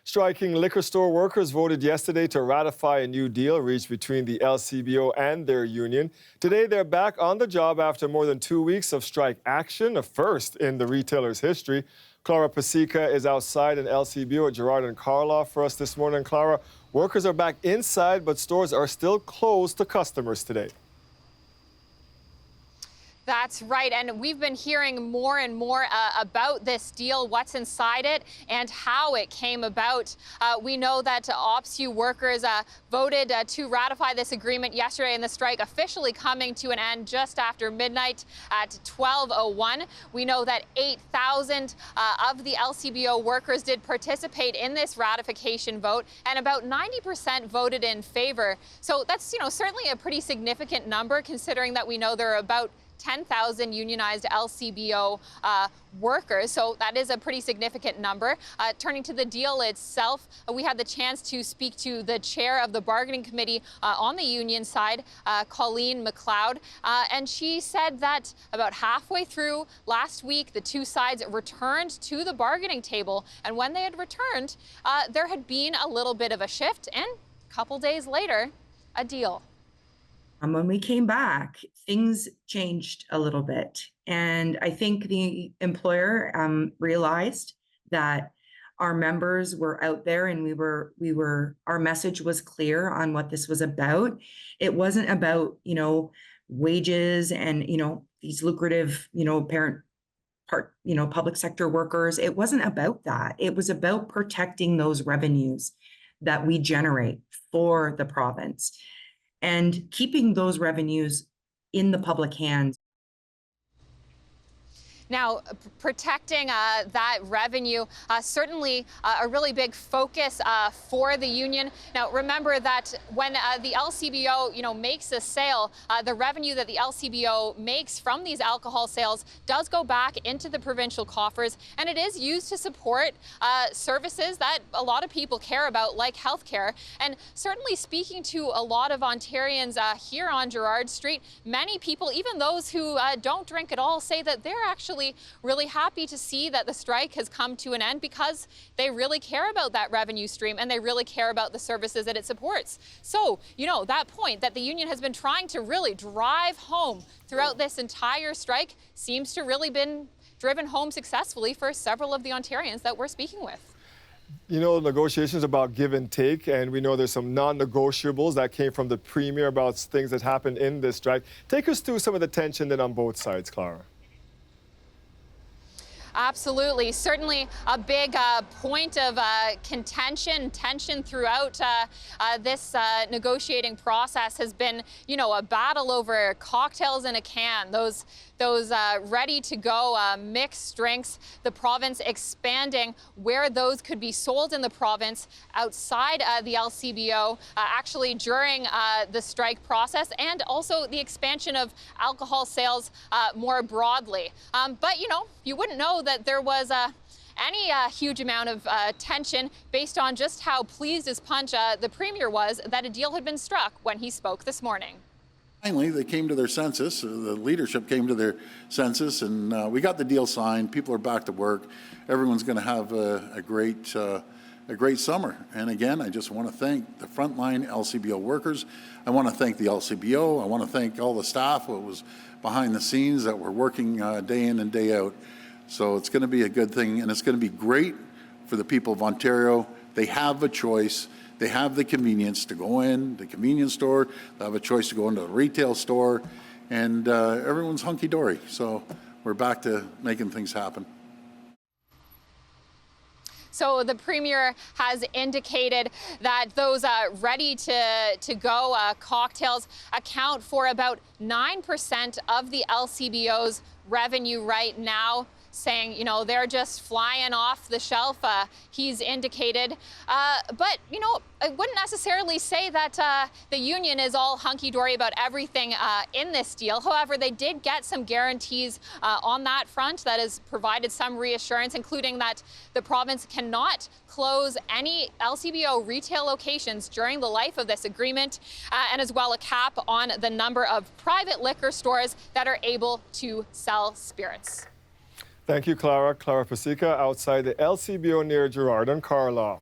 Striking liquor store workers voted yesterday to ratify a new deal reached between the LCBO and their union. Today, they're back on the job after more than 2 weeks of strike action, a first in the retailer's history. Clara Pasieka is outside in LCBO at Gerrard and Carlaw for us this morning. Clara, workers are back inside, but stores are still closed to customers today. That's right, and we've been hearing more and more about this deal, what's inside it, and how it came about. We know that OPSU workers voted to ratify this agreement yesterday, and the strike officially coming to an end just after midnight at 12:01. We know that 8,000 of the LCBO workers did participate in this ratification vote, and about 90% voted in favor. So that's, certainly a pretty significant number, considering that we know there are about 10,000 unionized LCBO workers, so that is a pretty significant number. Turning to the deal itself, we had the chance to speak to the chair of the bargaining committee on the union side, Colleen McLeod, and she said that about halfway through last week, the two sides returned to the bargaining table, and when they had returned, there had been a little bit of a shift, and a couple days later, a deal. When we came back, things changed a little bit. And I think the employer realized that our members were out there, and our message was clear on what this was about. It wasn't about, wages and, these lucrative, public sector workers. It wasn't about that. It was about protecting those revenues that we generate for the province and keeping those revenues in the public hands. Now, protecting that revenue, certainly a really big focus for the union. Now, remember that when the LCBO, makes a sale, the revenue that the LCBO makes from these alcohol sales does go back into the provincial coffers, and it is used to support services that a lot of people care about, like healthcare. And certainly speaking to a lot of Ontarians here on Gerrard Street, many people, even those who don't drink at all, say that they're actually really happy to see that the strike has come to an end, because they really care about that revenue stream and they really care about the services that it supports. So, that point that the union has been trying to really drive home throughout this entire strike seems to really been driven home successfully for several of the Ontarians that we're speaking with. Negotiations about give and take, and we know there's some non-negotiables that came from the Premier about things that happened in this strike. Take us through some of the tension then on both sides, Clara. Absolutely. Certainly a big point of tension throughout this negotiating process has been, a battle over cocktails in a can, those ready-to-go mixed drinks, the province expanding where those could be sold in the province outside the LCBO, actually during the strike process, and also the expansion of alcohol sales more broadly. But, you wouldn't know that there was any huge amount of tension based on just how pleased as punch the Premier was that a deal had been struck when he spoke this morning. Finally, they came to their senses. The leadership came to their senses, and we got the deal signed. People are back to work. Everyone's going to have a great summer. And again, I just want to thank the frontline LCBO workers. I want to thank the LCBO. I want to thank all the staff who was behind the scenes that were working day in and day out. So it's going to be a good thing, and it's going to be great for the people of Ontario. They have a choice. They have the convenience to go in the convenience store. They have a choice to go into a retail store, and everyone's hunky-dory. So we're back to making things happen. So the Premier has indicated that those ready-to-go cocktails account for about 9% of the LCBO's revenue right now, saying, they're just flying off the shelf, he's indicated. But, I wouldn't necessarily say that the union is all hunky-dory about everything in this deal. However, they did get some guarantees on that front that has provided some reassurance, including that the province cannot close any LCBO retail locations during the life of this agreement, and as well a cap on the number of private liquor stores that are able to sell spirits. Thank you, Clara. Clara Pasieka outside the LCBO near Gerrard and Carlaw.